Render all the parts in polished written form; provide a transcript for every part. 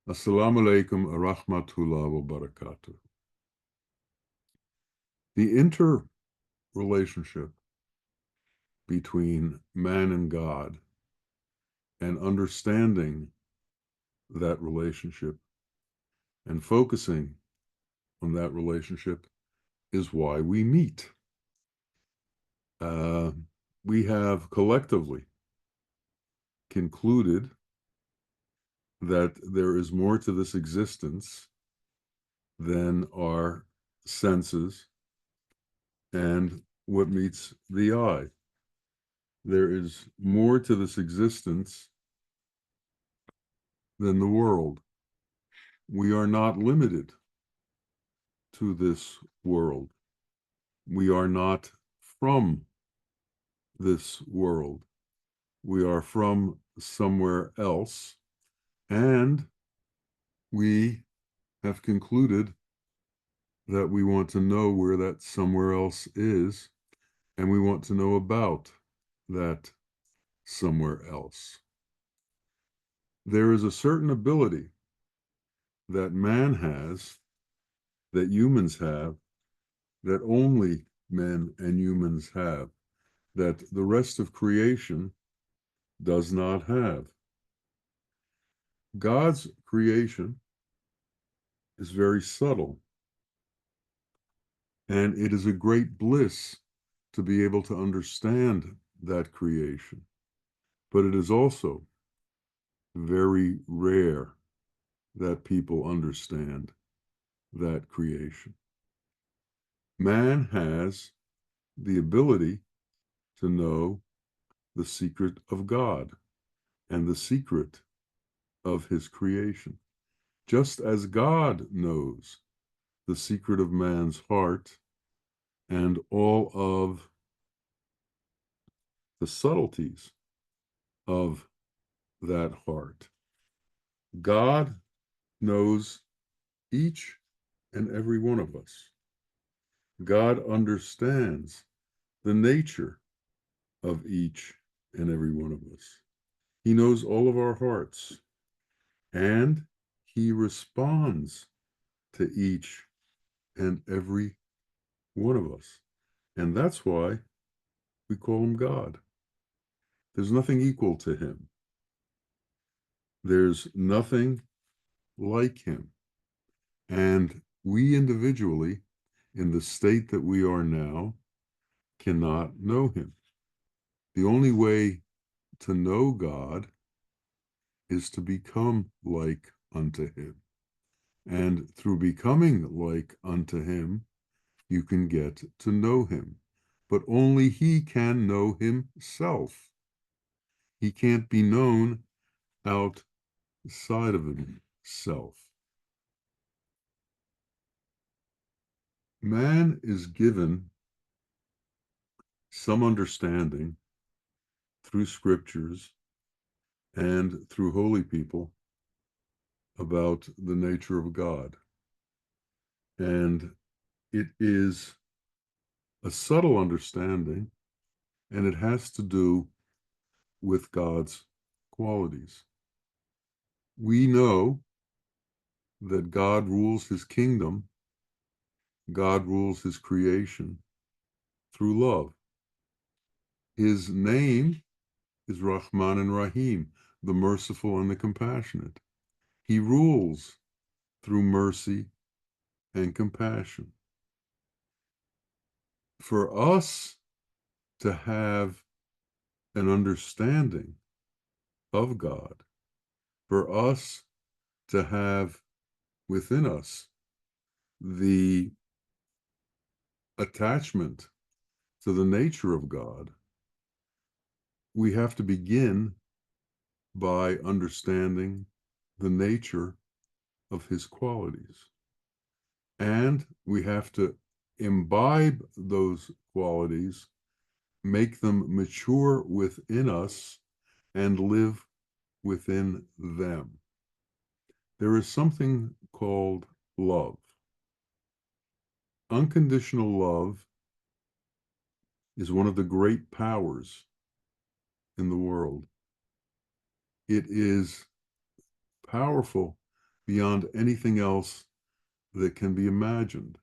Assalamu alaikum wa rahmatullah wa barakatuh. The interrelationship between man and God and understanding that relationship and focusing on that relationship is why we meet. We have collectively concluded that there is more to this existence than our senses and what meets the eye. There is more to this existence than the world. We are not limited to this world. We are not from this world. We are from somewhere else, and we have concluded that we want to know where that somewhere else is, and we want to know about that somewhere else. There is a certain ability that man has, that humans have, that only men and humans have, that the rest of creation does not have. God's creation is very subtle, and it is a great bliss to be able to understand that creation. But it is also very rare that people understand that creation. Man has the ability to know the secret of God and the secret of his creation, just as God knows the secret of man's heart and all of the subtleties of that heart. God knows each and every one of us. God understands the nature of each and every one of us. He knows all of our hearts, and he responds to each and every one of us. And that's why we call him God. There's nothing equal to him. There's nothing like him. And we individually, in the state that we are now, cannot know him. The only way to know God is to become like unto him. And through becoming like unto him, you can get to know him. But only he can know himself. He can't be known outside of himself. Man is given some understanding through scriptures and through holy people about the nature of God. And it is a subtle understanding, and it has to do with God's qualities. We know that God rules his kingdom, God rules his creation through love. His name is Rahman and Rahim, the merciful and the compassionate. He rules through mercy and compassion. For us to have an understanding of God, for us to have within us the attachment to the nature of God, we have to begin by understanding the nature of his qualities. And we have to imbibe those qualities, make them mature within us, and live within them. There is something called love. Unconditional love is one of the great powers in the world. It is powerful beyond anything else that can be imagined.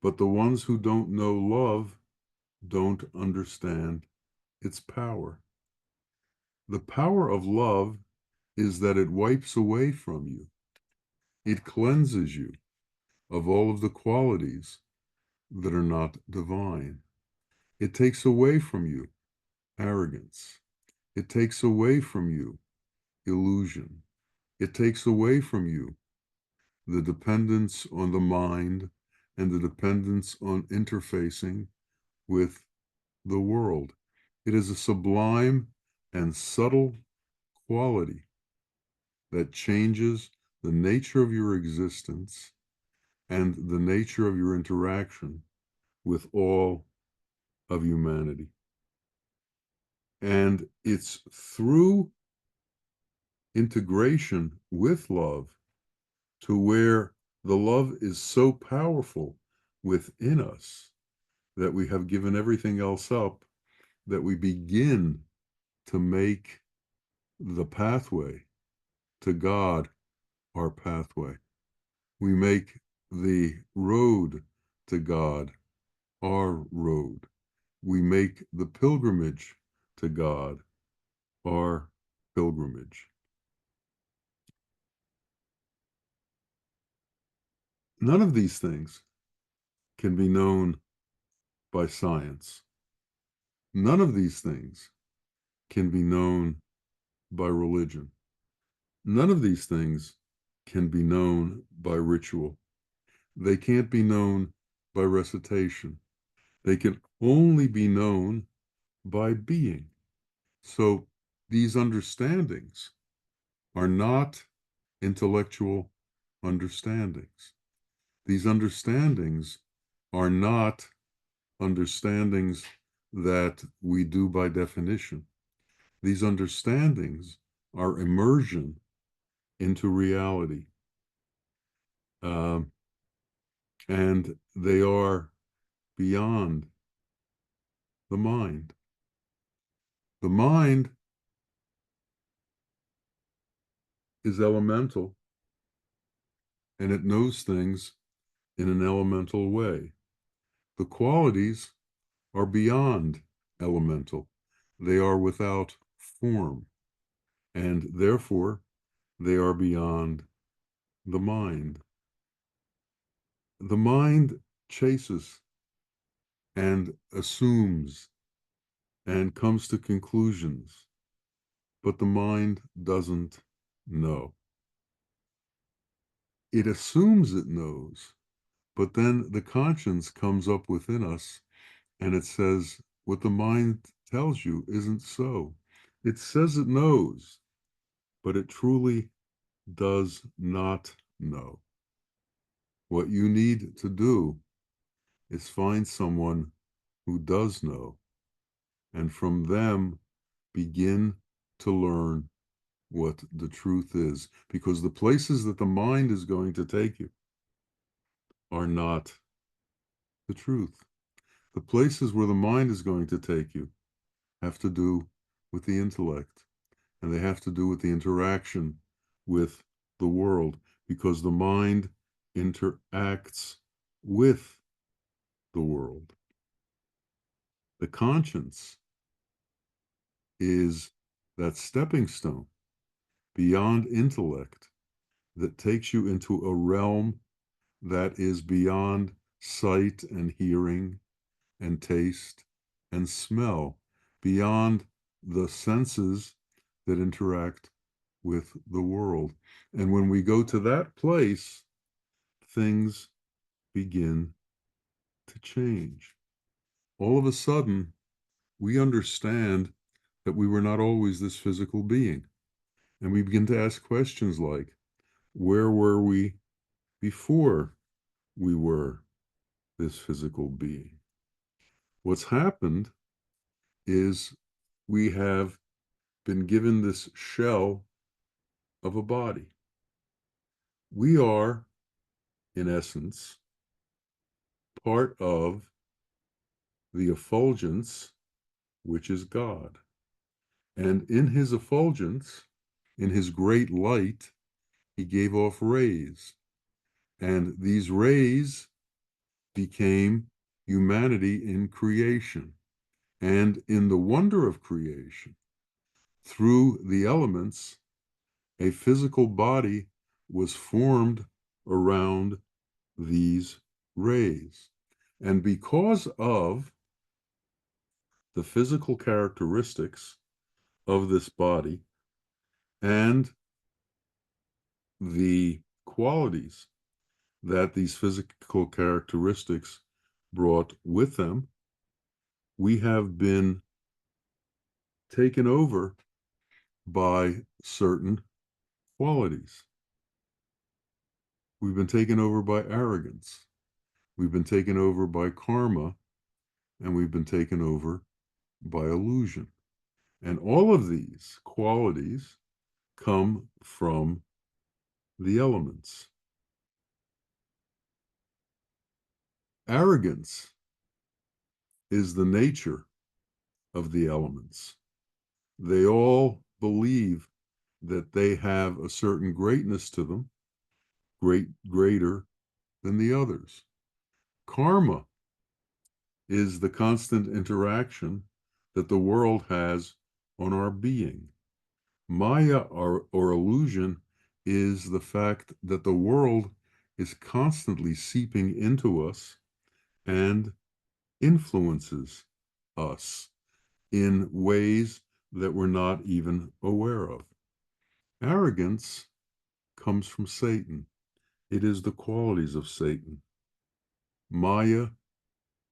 But the ones who don't know love don't understand its power. The power of love is that it wipes away from you. It cleanses you of all of the qualities that are not divine. It takes away from you arrogance. It takes away from you illusion. It takes away from you the dependence on the mind and the dependence on interfacing with the world. It is a sublime and subtle quality that changes the nature of your existence and the nature of your interaction with all of humanity. And it's through integration with love to where the love is so powerful within us that we have given everything else up, that we begin to make the pathway to God our pathway. We make the road to God our road. We make the pilgrimage to God our pilgrimage. None of these things can be known by science. None of these things can be known by religion. None of these things can be known by ritual. They can't be known by recitation. They can only be known by being. So these understandings are not intellectual understandings. These understandings are not understandings that we do by definition. These understandings are immersion into reality. And they are beyond the mind. The mind is elemental and it knows things in an elemental way. The qualities are beyond elemental. They are without form, and therefore they are beyond the mind. The mind chases and assumes and comes to conclusions, but the mind doesn't know. It assumes it knows, but then the conscience comes up within us and it says, what the mind tells you isn't so. It says it knows, but it truly does not know. What you need to do is find someone who does know, and from them begin to learn what the truth is. Because the places that the mind is going to take you are not the truth. The places where the mind is going to take you have to do with the intellect, and they have to do with the interaction with the world, because the mind interacts with the world. The conscience is that stepping stone beyond intellect that takes you into a realm that is beyond sight and hearing and taste and smell, beyond the senses that interact with the world. And when we go to that place, things begin to change. All of a sudden, we understand that we were not always this physical being. And we begin to ask questions like, where were we before we were this physical being? What's happened is we have been given this shell of a body. We are, in essence, part of the effulgence, which is God. And in his effulgence, in his great light, he gave off rays. And these rays became humanity in creation. And in the wonder of creation, through the elements, a physical body was formed around these rays. And because of the physical characteristics of this body and the qualities that these physical characteristics brought with them, we have been taken over by certain qualities. We've been taken over by arrogance. We've been taken over by karma, and we've been taken over by illusion. And all of these qualities come from the elements. Arrogance is the nature of the elements. They all believe that they have a certain greatness to them, greater than the others. Karma is the constant interaction that the world has on our being. Maya, or illusion, is the fact that the world is constantly seeping into us and influences us in ways that we're not even aware of. Arrogance comes from Satan. It is the qualities of Satan. Maya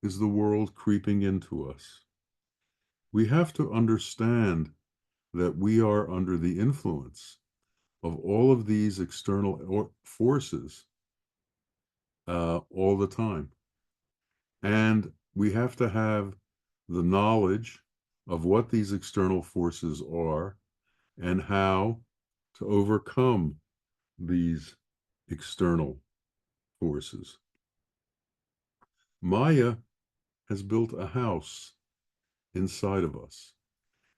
is the world creeping into us. We have to understand that we are under the influence of all of these external forces all the time. And we have to have the knowledge of what these external forces are and how to overcome these external forces. Maya has built a house inside of us,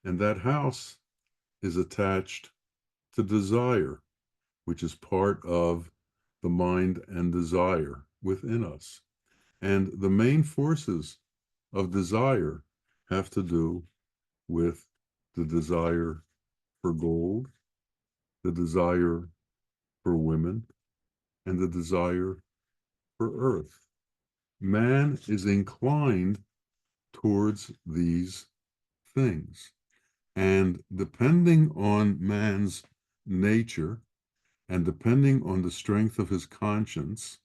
and that house is attached to desire, which is part of the mind and desire within us. And the main forces of desire have to do with the desire for gold, the desire for women, and the desire for earth. Man is inclined towards these things. And depending on man's nature, and depending on the strength of his conscience,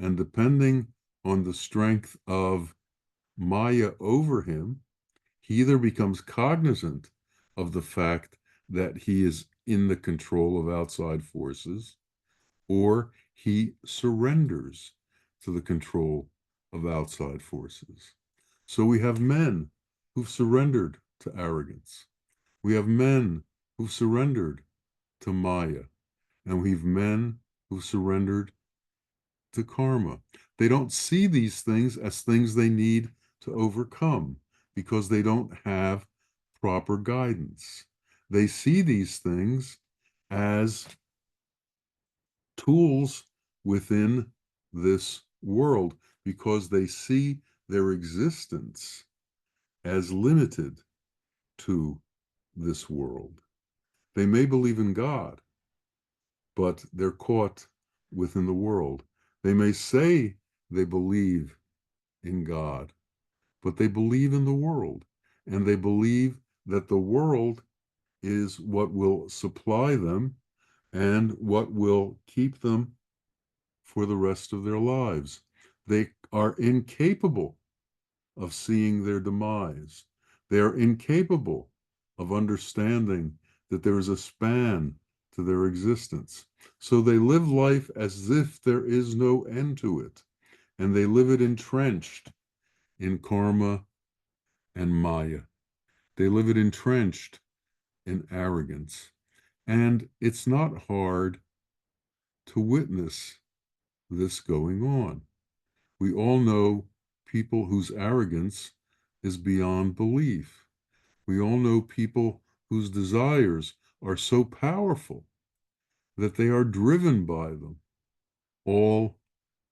and depending on the strength of Maya over him, he either becomes cognizant of the fact that he is in the control of outside forces, or he surrenders to the control of outside forces. So we have men who've surrendered to arrogance. We have men who've surrendered to Maya, and we have men who've surrendered to karma. They don't see these things as things they need to overcome because they don't have proper guidance. They see these things as tools within this world because they see their existence as limited to this world. They may believe in God, but they're caught within the world. They may say they believe in God, but they believe in the world, and they believe that the world is what will supply them and what will keep them for the rest of their lives. They are incapable of seeing their demise. They are incapable of understanding that there is a span to their existence. So they live life as if there is no end to it, and they live it entrenched in karma and maya. They live it entrenched in arrogance. And it's not hard to witness this going on. We all know people whose arrogance is beyond belief. We all know people whose desires are so powerful that they are driven by them all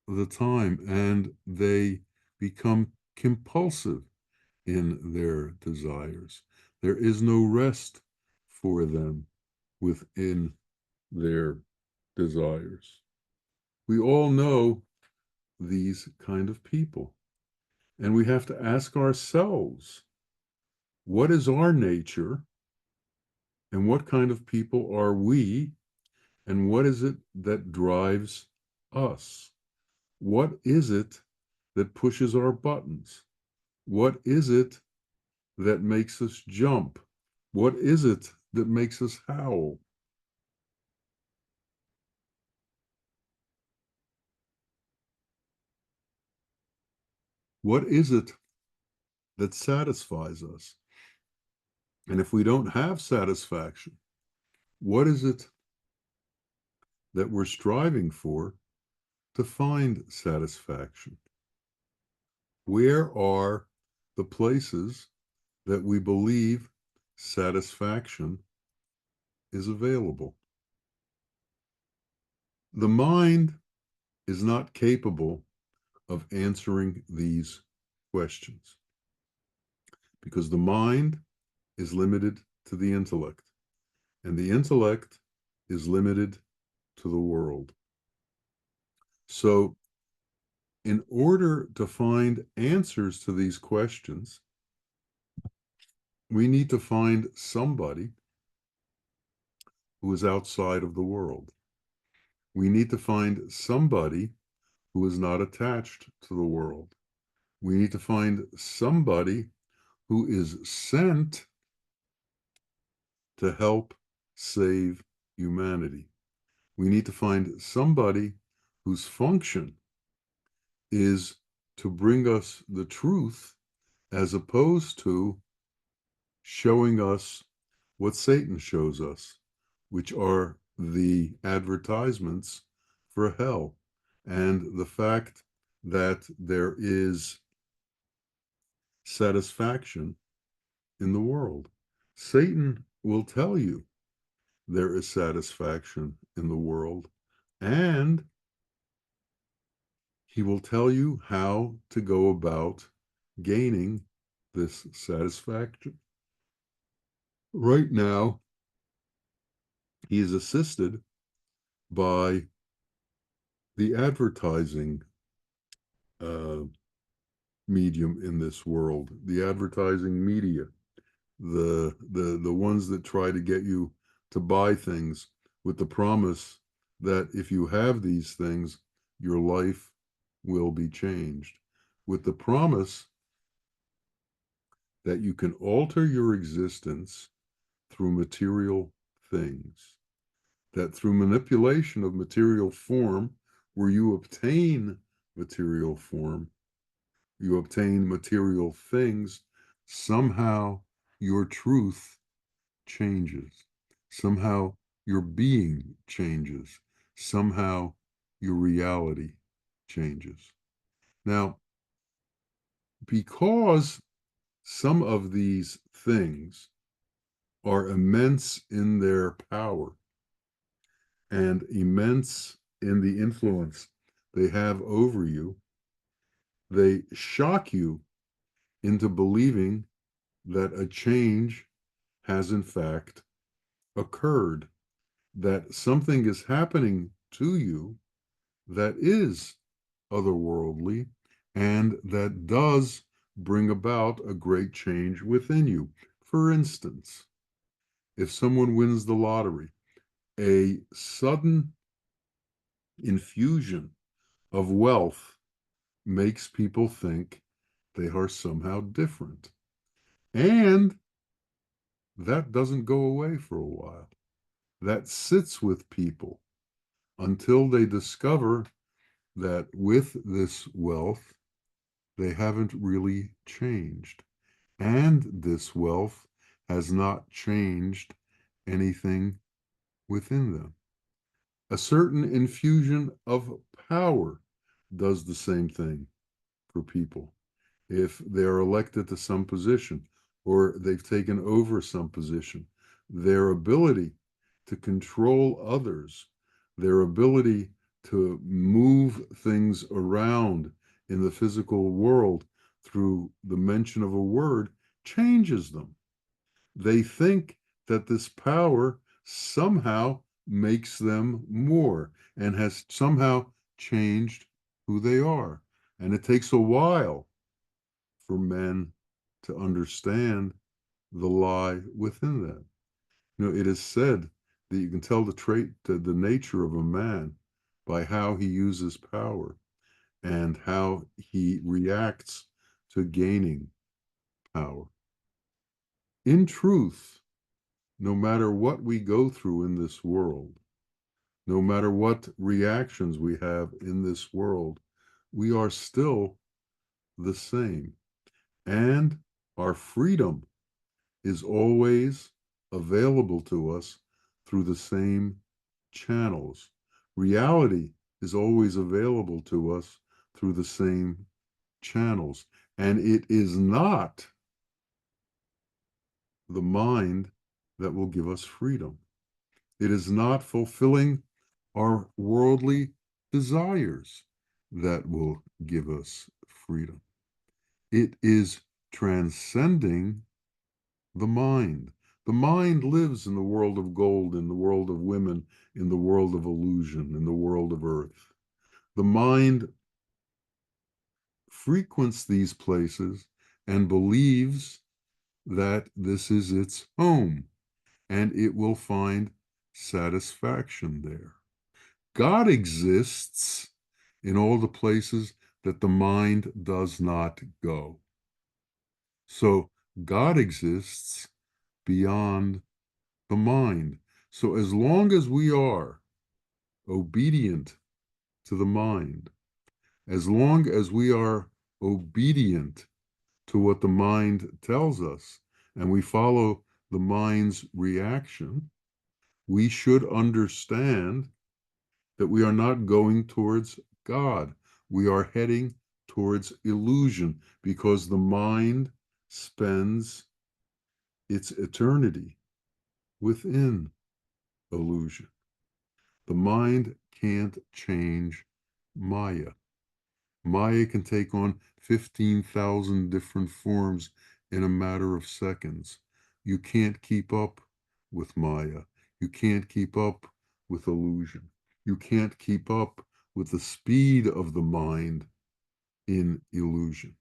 the time, and they become compulsive in their desires. There is no rest for them within their desires. We all know these kind of people, and we have to ask ourselves, what is our nature, and what kind of people are we, and what is it that drives us? What is it that pushes our buttons? What is it that makes us jump? What is it that makes us howl? What is it that satisfies us? And if we don't have satisfaction, what is it that we're striving for to find satisfaction? Where are the places that we believe satisfaction is available? The mind is not capable of answering these questions because the mind is limited to the intellect, and the intellect is limited to the world. So, in order to find answers to these questions, we need to find somebody who is outside of the world. We need to find somebody who is not attached to the world. We need to find somebody who is sent to help save humanity. We need to find somebody whose function is to bring us the truth as opposed to showing us what Satan shows us, which are the advertisements for hell and the fact that there is satisfaction in the world. Satan will tell you there is satisfaction in the world, and he will tell you how to go about gaining this satisfaction. Right now, he is assisted by the advertising uh, medium in this world, the advertising media, the ones that try to get you to buy things with the promise that if you have these things, your life will be changed, with the promise that you can alter your existence through material things, that through manipulation of material form, where you obtain material form, you obtain material things, somehow your truth changes. Somehow your being changes. Somehow your reality changes. Now, because some of these things are immense in their power and immense in the influence they have over you, they shock you into believing that a change has in fact occurred, that something is happening to you that is otherworldly and that does bring about a great change within you. For instance, if someone wins the lottery, a sudden infusion of wealth makes people think they are somehow different. And that doesn't go away for a while. That sits with people until they discover that with this wealth, they haven't really changed. And this wealth has not changed anything within them. A certain infusion of power does the same thing for people. If they're elected to some position or they've taken over some position, their ability to control others their ability to move things around in the physical world through the mention of a word changes them. They think that this power somehow makes them more and has somehow changed who they are. And it takes a while for men to understand the lie within them. It is said that you can tell the nature of a man by how he uses power and how he reacts to gaining power. In truth, no matter what we go through in this world, no matter what reactions we have in this world, we are still the same. And our freedom is always available to us through the same channels. Reality is always available to us through the same channels. And it is not the mind that will give us freedom. It is not fulfilling our worldly desires that will give us freedom. It is transcending the mind. The mind lives in the world of gold, in the world of women, in the world of illusion, in the world of earth. The mind frequents these places and believes that this is its home, and it will find satisfaction there. God exists in all the places that the mind does not go. So God exists beyond the mind. So as long as we are obedient to the mind, as long as we are obedient to what the mind tells us, and we follow the mind's reaction, we should understand that we are not going towards God. We are heading towards illusion because the mind spends its eternity within illusion. The mind can't change Maya. Maya can take on 15,000 different forms in a matter of seconds. You can't keep up with Maya. You can't keep up with illusion. You can't keep up with the speed of the mind in illusion.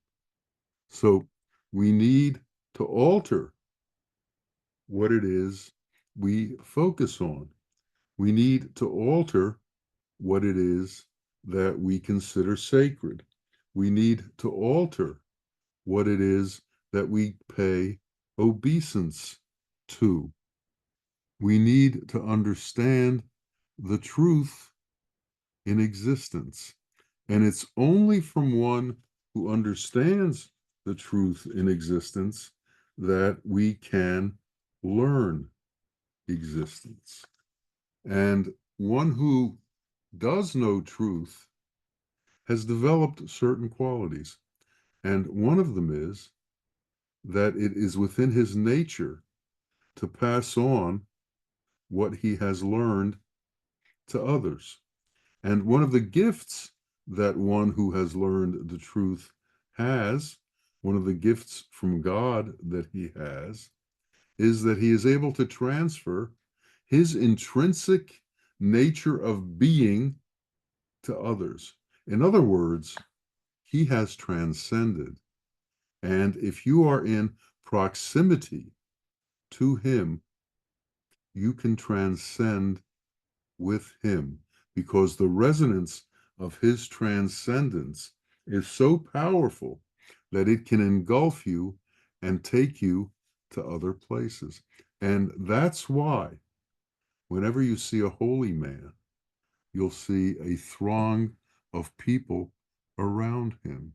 So we need to alter what it is we focus on. We need to alter what it is that we consider sacred. We need to alter what it is that we pay obeisance to. We need to understand the truth in existence. And it's only from one who understands the truth in existence that we can learn existence. And one who does know truth has developed certain qualities. And one of them is that it is within his nature to pass on what he has learned to others. And one of the gifts that one who has learned the truth has, one of the gifts from God that he has, is that he is able to transfer his intrinsic nature of being to others. In other words, he has transcended. And if you are in proximity to him, you can transcend with him because the resonance of his transcendence is so powerful that it can engulf you and take you to other places. And that's why whenever you see a holy man, you'll see a throng of people around him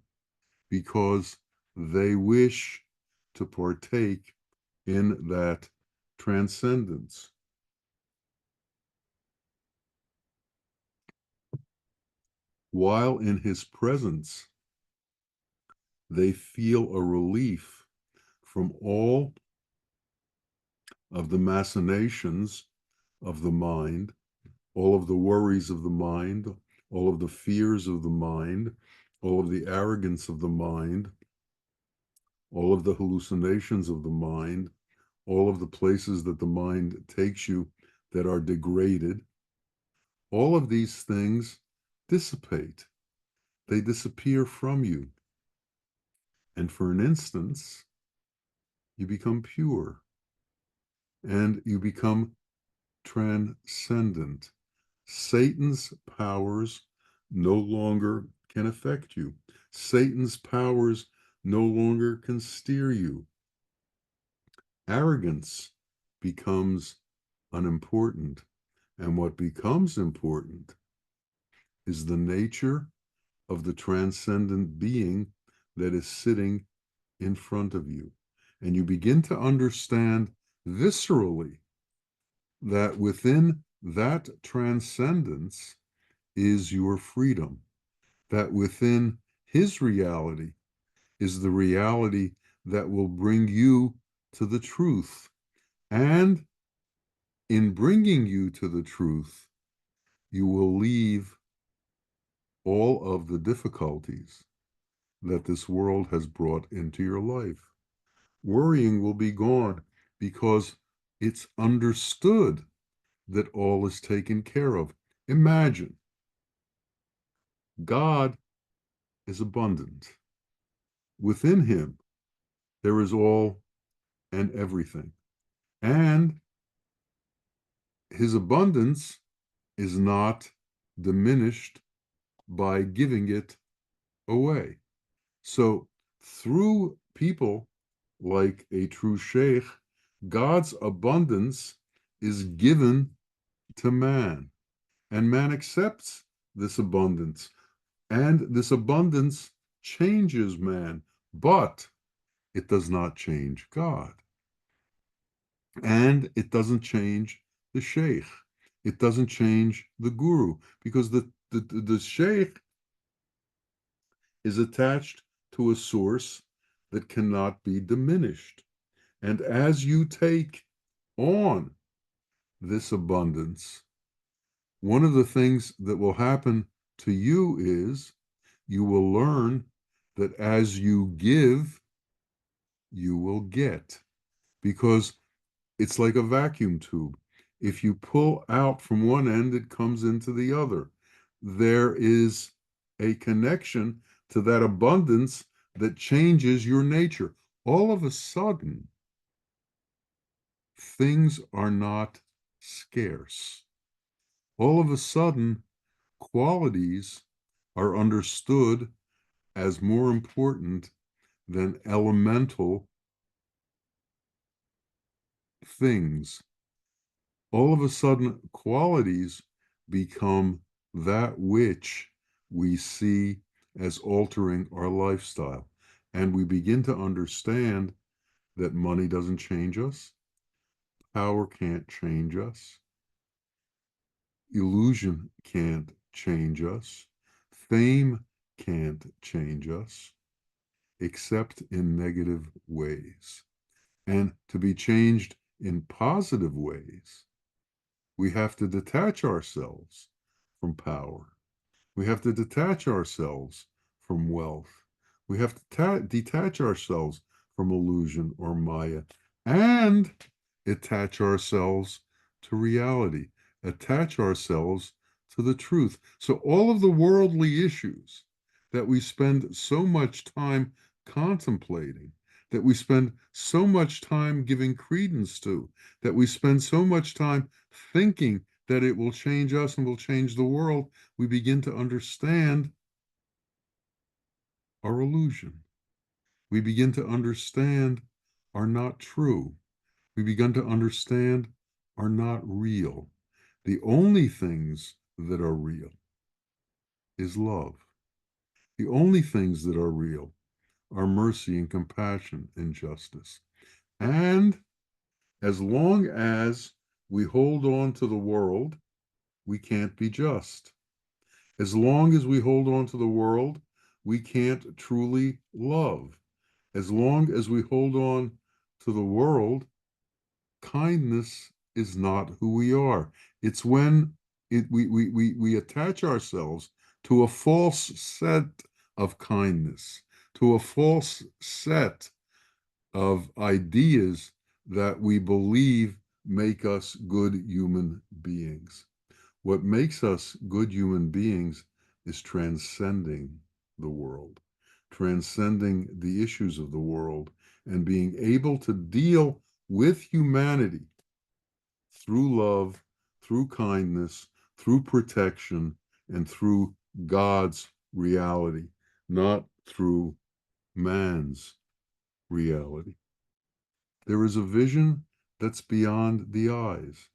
because they wish to partake in that transcendence. While in his presence, they feel a relief from all of the machinations of the mind, all of the worries of the mind, all of the fears of the mind, all of the arrogance of the mind, all of the hallucinations of the mind, all of the places that the mind takes you that are degraded, all of these things dissipate. They disappear from you. And for an instance, you become pure and you become transcendent. Satan's powers no longer can affect you. Satan's powers no longer can steer you. Arrogance becomes unimportant. And what becomes important is the nature of the transcendent being that is sitting in front of you. And you begin to understand viscerally that within that transcendence is your freedom, that within his reality is the reality that will bring you to the truth. And in bringing you to the truth, you will leave all of the difficulties that this world has brought into your life. Worrying will be gone because it's understood that all is taken care of. Imagine God is abundant. Within him, there is all and everything. And his abundance is not diminished by giving it away. So through people like a true sheikh, God's abundance is given to man, and man accepts this abundance, and this abundance changes man, but it does not change God, and it doesn't change the sheikh, it doesn't change the guru, because the sheikh is attached to a source that cannot be diminished. And as you take on this abundance, one of the things that will happen to you is you will learn that as you give, you will get. Because it's like a vacuum tube. If you pull out from one end, it comes into the other. There is a connection to that abundance that changes your nature. All of a sudden, things are not scarce. All of a sudden, qualities are understood as more important than elemental things. All of a sudden, qualities become that which we see as altering our lifestyle. And we begin to understand that money doesn't change us, power can't change us, illusion can't change us, fame can't change us, except in negative ways. And to be changed in positive ways, we have to detach ourselves from power. We have to detach ourselves from wealth. We have to detach ourselves from illusion or Maya and attach ourselves to reality, attach ourselves to the truth. So all of the worldly issues that we spend so much time contemplating, that we spend so much time giving credence to, that we spend so much time thinking that it will change us and will change the world, we begin to understand our illusion. We begin to understand are not true. We begin to understand are not real. The only things that are real is love. The only things that are real are mercy and compassion and justice. And as long as we hold on to the world, we can't be just. As long as we hold on to the world, we can't truly love. As long as we hold on to the world, kindness is not who we are. It's when we attach ourselves to a false set of kindness, to a false set of ideas that we believe make us good human beings. What makes us good human beings is transcending the world, transcending the issues of the world, and being able to deal with humanity through love, through kindness, through protection, and through God's reality, not through man's reality. There is a vision that's beyond the eyes,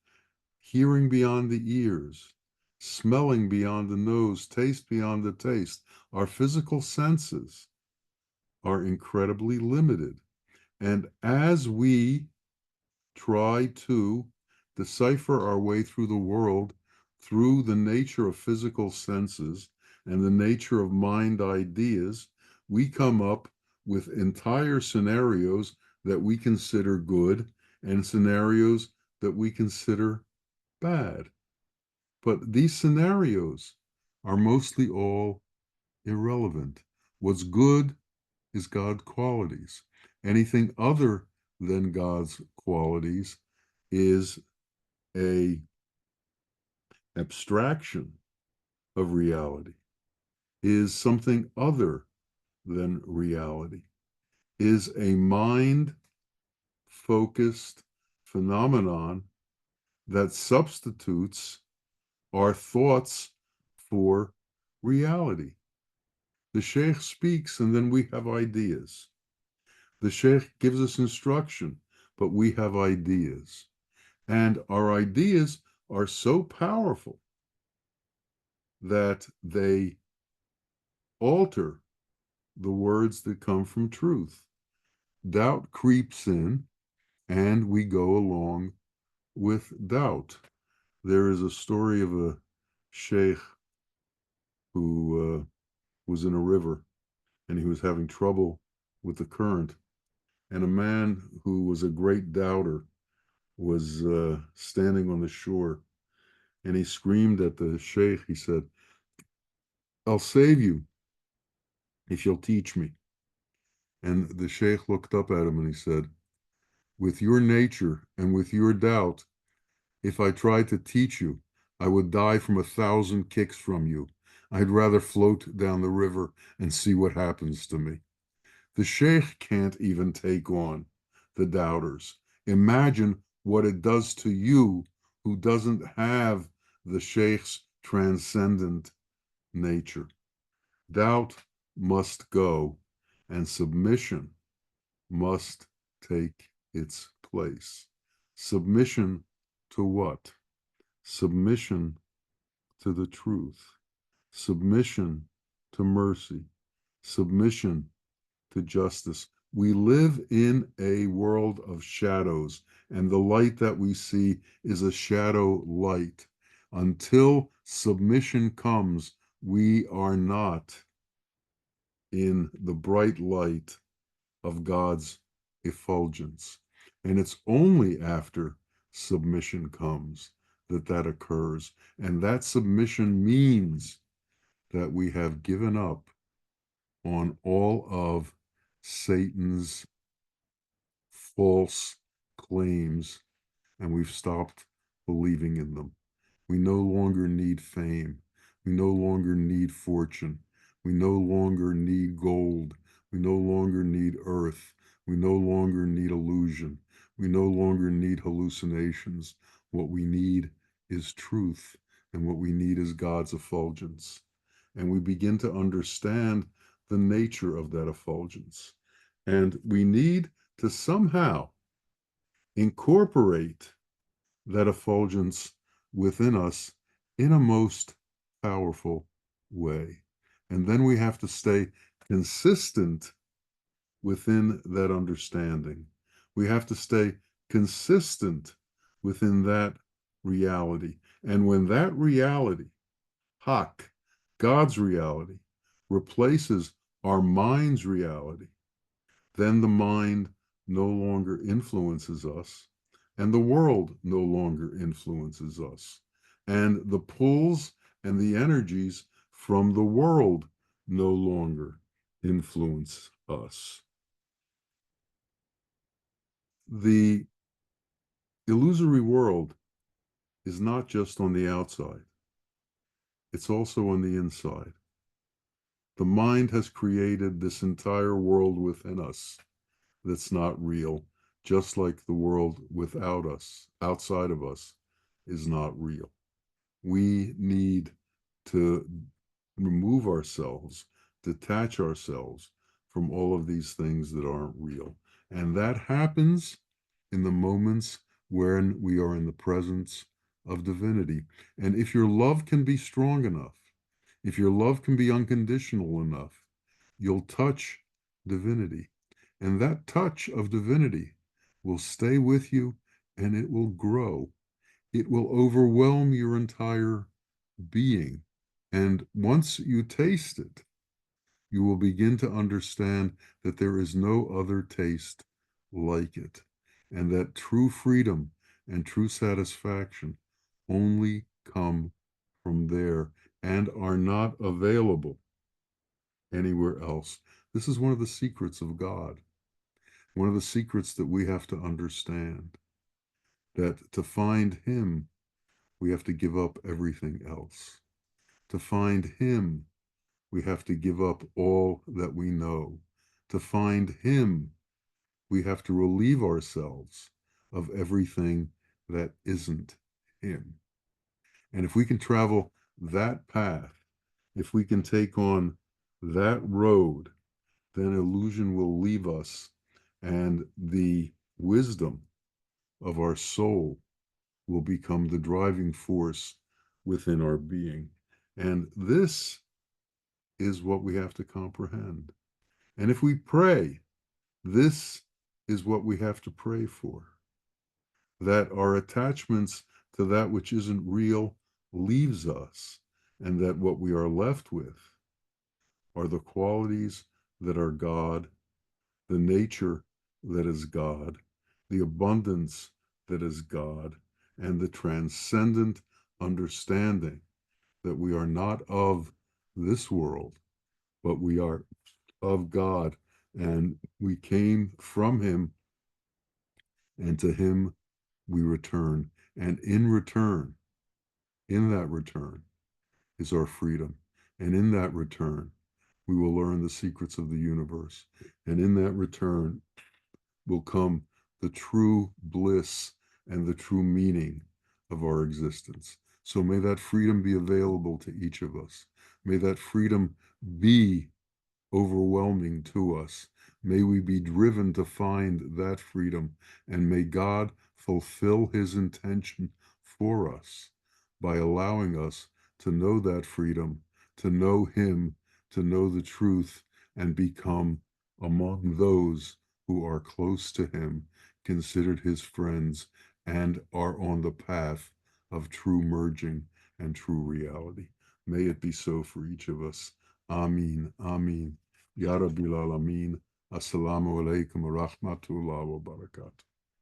hearing beyond the ears, smelling beyond the nose, taste beyond the taste. Our physical senses are incredibly limited. And as we try to decipher our way through the world through the nature of physical senses and the nature of mind ideas, we come up with entire scenarios that we consider good and scenarios that we consider bad. But these scenarios are mostly all irrelevant. What's good is God's qualities. Anything other than God's qualities is a abstraction of reality, is something other than reality, is a mind focused phenomenon that substitutes our thoughts for reality. The Sheikh speaks and then we have ideas. The Sheikh gives us instruction, but we have ideas. And our ideas are so powerful that they alter the words that come from truth. Doubt creeps in, and we go along with doubt. There is a story of a sheikh who was in a river, and he was having trouble with the current. And a man who was a great doubter was standing on the shore, and he screamed at the sheikh. He said, "I'll save you if you'll teach me." And the sheikh looked up at him and he said, "With your nature and with your doubt, if I tried to teach you, I would die from 1,000 kicks from you. I'd rather float down the river and see what happens to me." The sheikh can't even take on the doubters. Imagine what it does to you who doesn't have the sheikh's transcendent nature. Doubt must go, and submission must take its place. Submission to what? Submission to the truth. Submission to mercy. Submission to justice. We live in a world of shadows, and the light that we see is a shadow light. Until submission comes, we are not in the bright light of God's effulgence. And it's only after submission comes that that occurs. And that submission means that we have given up on all of Satan's false claims and we've stopped believing in them. We no longer need fame. We no longer need fortune. We no longer need gold. We no longer need earth. We no longer need illusion. We no longer need hallucinations. What we need is truth, and what we need is God's effulgence. And we begin to understand the nature of that effulgence. And we need to somehow incorporate that effulgence within us in a most powerful way. And then we have to stay consistent within that understanding. We have to stay consistent within that reality. And when that reality, Hak, God's reality, replaces our mind's reality, then the mind no longer influences us, and the world no longer influences us. and the pulls and the energies from the world no longer influence us. The illusory world is not just on the outside, it's also on the inside. The mind has created this entire world within us that's not real, just like the world without us, outside of us, is not real. We need to remove ourselves, detach ourselves from all of these things that aren't real. And that happens in the moments when we are in the presence of divinity. And if your love can be strong enough, if your love can be unconditional enough, you'll touch divinity. And that touch of divinity will stay with you and it will grow. It will overwhelm your entire being. And once you taste it, you will begin to understand that there is no other taste like it, and that true freedom and true satisfaction only come from there and are not available anywhere else. This is one of the secrets of God, one of the secrets that we have to understand, that to find Him, we have to give up everything else. To find Him, we have to give up all that we know. To find Him, we have to relieve ourselves of everything that isn't Him. And if we can travel that path, if we can take on that road, then illusion will leave us and the wisdom of our soul will become the driving force within our being. And this is what we have to comprehend. And if we pray, this is what we have to pray for, that our attachments to that which isn't real leaves us, and that what we are left with are the qualities that are God, the nature that is God, the abundance that is God, and the transcendent understanding that we are not of this world, but we are of God, and we came from Him, and to Him we return. And in return, in that return, is our freedom. And in that return, we will learn the secrets of the universe. And in that return will come the true bliss and the true meaning of our existence. So may that freedom be available to each of us. May that freedom be overwhelming to us. May we be driven to find that freedom, and may God fulfill His intention for us by allowing us to know that freedom, to know Him, to know the truth, and become among those who are close to Him, considered His friends, and are on the path of true merging and true reality. May it be so for each of us. Amin. Amin. Ya Rabbil Alameen. Assalamu alaikum wa rahmatullahi wa barakatuh.